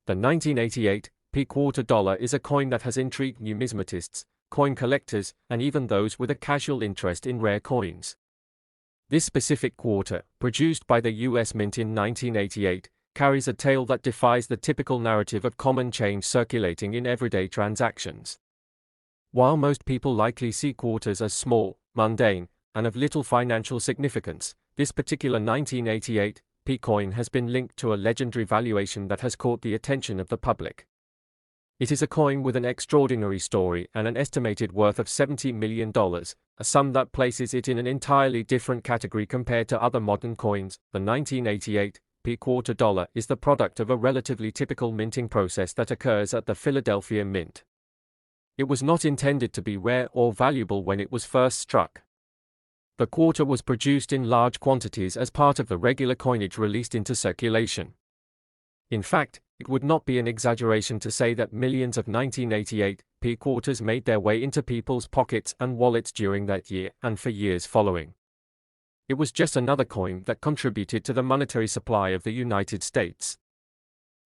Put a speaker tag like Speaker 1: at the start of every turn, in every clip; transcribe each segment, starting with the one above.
Speaker 1: The 1988 quarter dollar is a coin that has intrigued numismatists, coin collectors, and even those with a casual interest in rare coins. This specific quarter, produced by the US Mint in 1988, carries a tale that defies the typical narrative of common change circulating in everyday transactions. While most people likely see quarters as small, mundane, and of little financial significance, this particular 1988 coin has been linked to a legendary valuation that has caught the attention of the public. It is a coin with an extraordinary story and an estimated worth of $70 million, a sum that places it in an entirely different category compared to other modern coins. The 1988 quarter dollar is the product of a relatively typical minting process that occurs at the Philadelphia Mint. It was not intended to be rare or valuable when it was first struck. The quarter was produced in large quantities as part of the regular coinage released into circulation. In fact, it would not be an exaggeration to say that millions of 1988 quarters made their way into people's pockets and wallets during that year and for years following. It was just another coin that contributed to the monetary supply of the United States.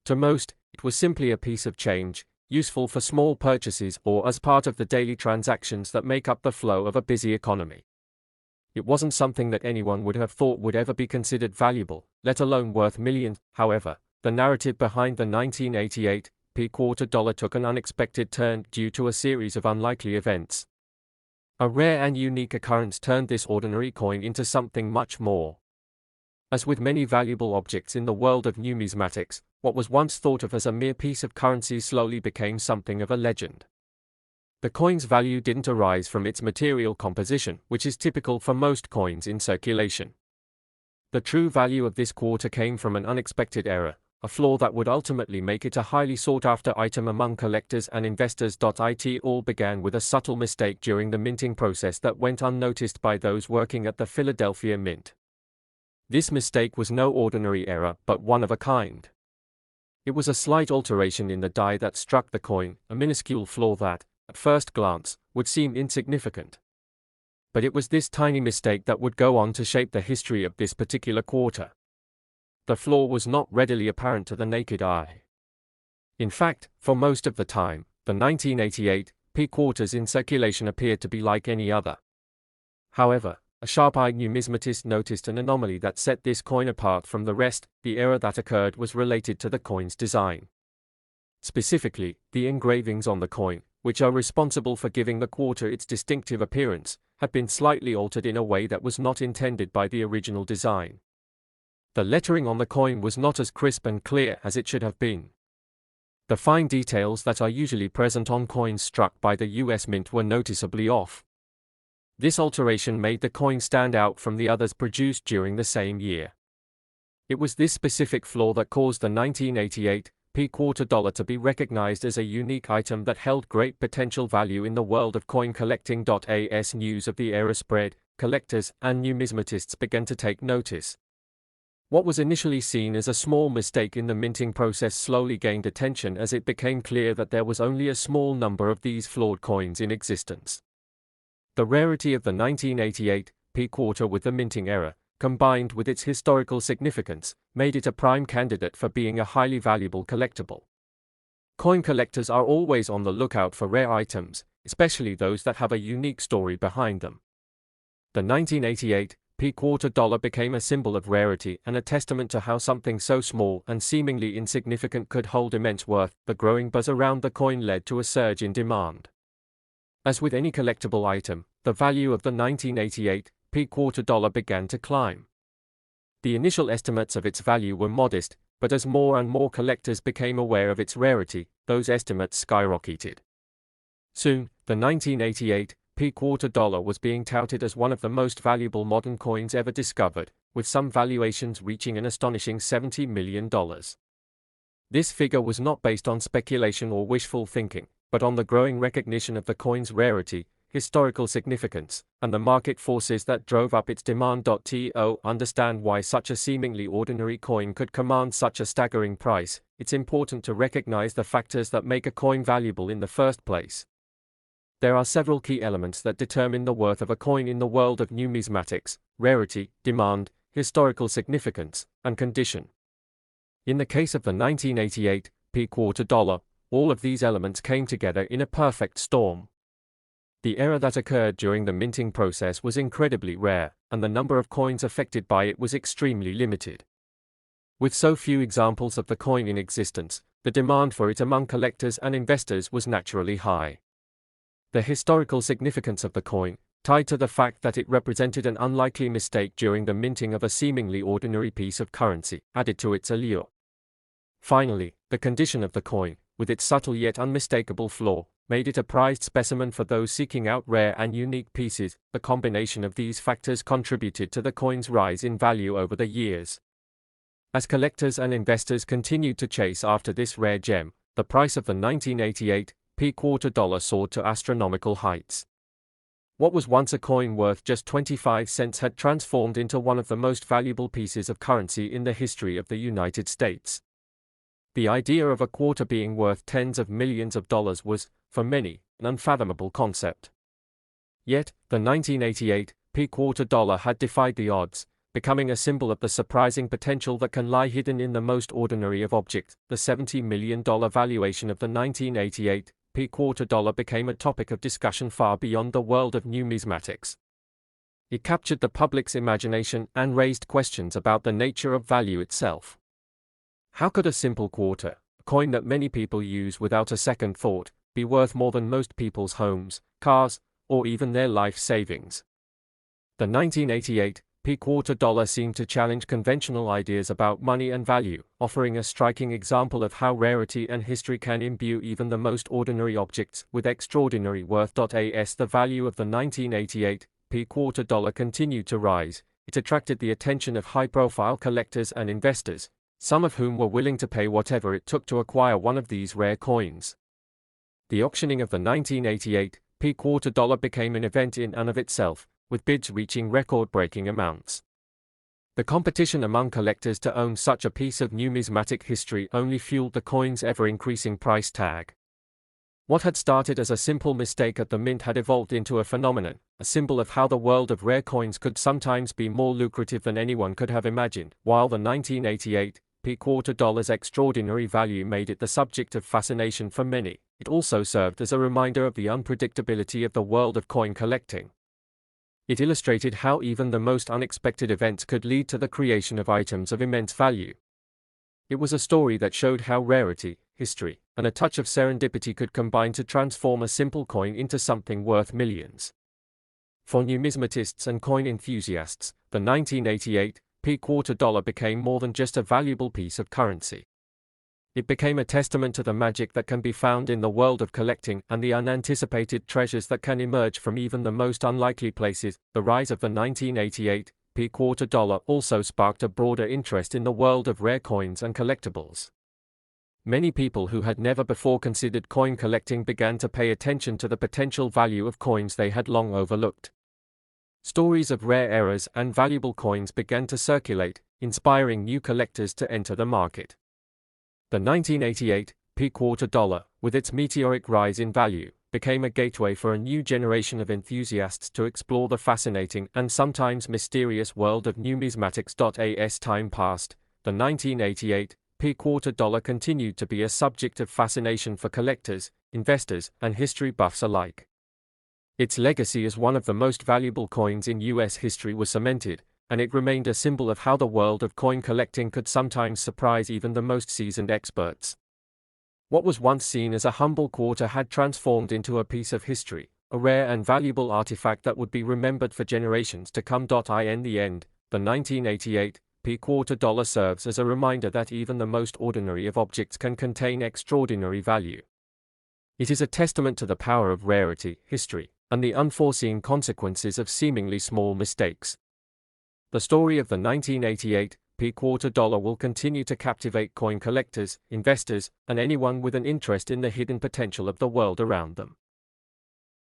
Speaker 1: To most, it was simply a piece of change, useful for small purchases or as part of the daily transactions that make up the flow of a busy economy. It wasn't something that anyone would have thought would ever be considered valuable, let alone worth millions. However, the narrative behind the 1988 quarter dollar took an unexpected turn due to a series of unlikely events. A rare and unique occurrence turned this ordinary coin into something much more. As with many valuable objects in the world of numismatics, what was once thought of as a mere piece of currency slowly became something of a legend. The coin's value didn't arise from its material composition, which is typical for most coins in circulation. The true value of this quarter came from an unexpected error, a flaw that would ultimately make it a highly sought-after item among collectors and investors. It all began with a subtle mistake during the minting process that went unnoticed by those working at the Philadelphia Mint. This mistake was no ordinary error, but one of a kind. It was a slight alteration in the die that struck the coin, a minuscule flaw that, at first glance, would seem insignificant. But it was this tiny mistake that would go on to shape the history of this particular quarter. The flaw was not readily apparent to the naked eye. In fact, for most of the time, the 1988 quarters in circulation appeared to be like any other. However, a sharp-eyed numismatist noticed an anomaly that set this coin apart from the rest. The error that occurred was related to the coin's design. Specifically, the engravings on the coin, which are responsible for giving the quarter its distinctive appearance, had been slightly altered in a way that was not intended by the original design. The lettering on the coin was not as crisp and clear as it should have been. The fine details that are usually present on coins struck by the US Mint were noticeably off. This alteration made the coin stand out from the others produced during the same year. It was this specific flaw that caused the 1988 quarter dollar to be recognized as a unique item that held great potential value in the world of coin collecting. As news of the era spread, collectors and numismatists began to take notice. What was initially seen as a small mistake in the minting process slowly gained attention as it became clear that there was only a small number of these flawed coins in existence. The rarity of the 1988 quarter with the minting era, combined with its historical significance, made it a prime candidate for being a highly valuable collectible. Coin collectors are always on the lookout for rare items, especially those that have a unique story behind them. The 1988 quarter dollar became a symbol of rarity and a testament to how something so small and seemingly insignificant could hold immense worth. The growing buzz around the coin led to a surge in demand. As with any collectible item, the value of the 1988 quarter dollar began to climb. The initial estimates of its value were modest, but as more and more collectors became aware of its rarity, those estimates skyrocketed. Soon, the 1988 quarter dollar was being touted as one of the most valuable modern coins ever discovered, with some valuations reaching an astonishing $70 million. This figure was not based on speculation or wishful thinking, but on the growing recognition of the coin's rarity, historical significance, and the market forces that drove up its demand. To understand why such a seemingly ordinary coin could command such a staggering price, it's important to recognize the factors that make a coin valuable in the first place. There are several key elements that determine the worth of a coin in the world of numismatics: rarity, demand, historical significance, and condition. In the case of the 1988 P quarter dollar, all of these elements came together in a perfect storm. The error that occurred during the minting process was incredibly rare, and the number of coins affected by it was extremely limited. With so few examples of the coin in existence, the demand for it among collectors and investors was naturally high. The historical significance of the coin, tied to the fact that it represented an unlikely mistake during the minting of a seemingly ordinary piece of currency, added to its allure. Finally, the condition of the coin, with its subtle yet unmistakable flaw, made it a prized specimen for those seeking out rare and unique pieces. The combination of these factors contributed to the coin's rise in value over the years. As collectors and investors continued to chase after this rare gem, the price of the 1988 P quarter dollar soared to astronomical heights. What was once a coin worth just 25 cents had transformed into one of the most valuable pieces of currency in the history of the United States. The idea of a quarter being worth tens of millions of dollars was, for many, an unfathomable concept. Yet, the 1988 P quarter dollar had defied the odds, becoming a symbol of the surprising potential that can lie hidden in the most ordinary of objects. The $70 million valuation of the 1988 P quarter dollar became a topic of discussion far beyond the world of numismatics. It captured the public's imagination and raised questions about the nature of value itself. How could a simple quarter, a coin that many people use without a second thought, be worth more than most people's homes, cars, or even their life savings? The 1988 P quarter dollar seemed to challenge conventional ideas about money and value, offering a striking example of how rarity and history can imbue even the most ordinary objects with extraordinary worth. As the value of the 1988 P quarter dollar continued to rise, it attracted the attention of high-profile collectors and investors, some of whom were willing to pay whatever it took to acquire one of these rare coins. The auctioning of the 1988 P quarter dollar became an event in and of itself, with bids reaching record-breaking amounts. The competition among collectors to own such a piece of numismatic history only fueled the coin's ever-increasing price tag. What had started as a simple mistake at the mint had evolved into a phenomenon, a symbol of how the world of rare coins could sometimes be more lucrative than anyone could have imagined. While the 1988 P quarter dollar's extraordinary value made it the subject of fascination for many, it also served as a reminder of the unpredictability of the world of coin collecting. It illustrated how even the most unexpected events could lead to the creation of items of immense value. It was a story that showed how rarity, history, and a touch of serendipity could combine to transform a simple coin into something worth millions. For numismatists and coin enthusiasts, the 1988 P quarter dollar became more than just a valuable piece of currency. It became a testament to the magic that can be found in the world of collecting and the unanticipated treasures that can emerge from even the most unlikely places. The rise of the 1988 P quarter dollar also sparked a broader interest in the world of rare coins and collectibles. Many people who had never before considered coin collecting began to pay attention to the potential value of coins they had long overlooked. Stories of rare errors and valuable coins began to circulate, inspiring new collectors to enter the market. The 1988 P quarter dollar, with its meteoric rise in value, became a gateway for a new generation of enthusiasts to explore the fascinating and sometimes mysterious world of numismatics. As time passed, the 1988 P quarter dollar continued to be a subject of fascination for collectors, investors, and history buffs alike. Its legacy as one of the most valuable coins in U.S. history was cemented, and it remained a symbol of how the world of coin collecting could sometimes surprise even the most seasoned experts. What was once seen as a humble quarter had transformed into a piece of history, a rare and valuable artifact that would be remembered for generations to come. In the end, the 1988 P quarter dollar serves as a reminder that even the most ordinary of objects can contain extraordinary value. It is a testament to the power of rarity, history, and the unforeseen consequences of seemingly small mistakes. The story of the 1988 P quarter dollar will continue to captivate coin collectors, investors, and anyone with an interest in the hidden potential of the world around them.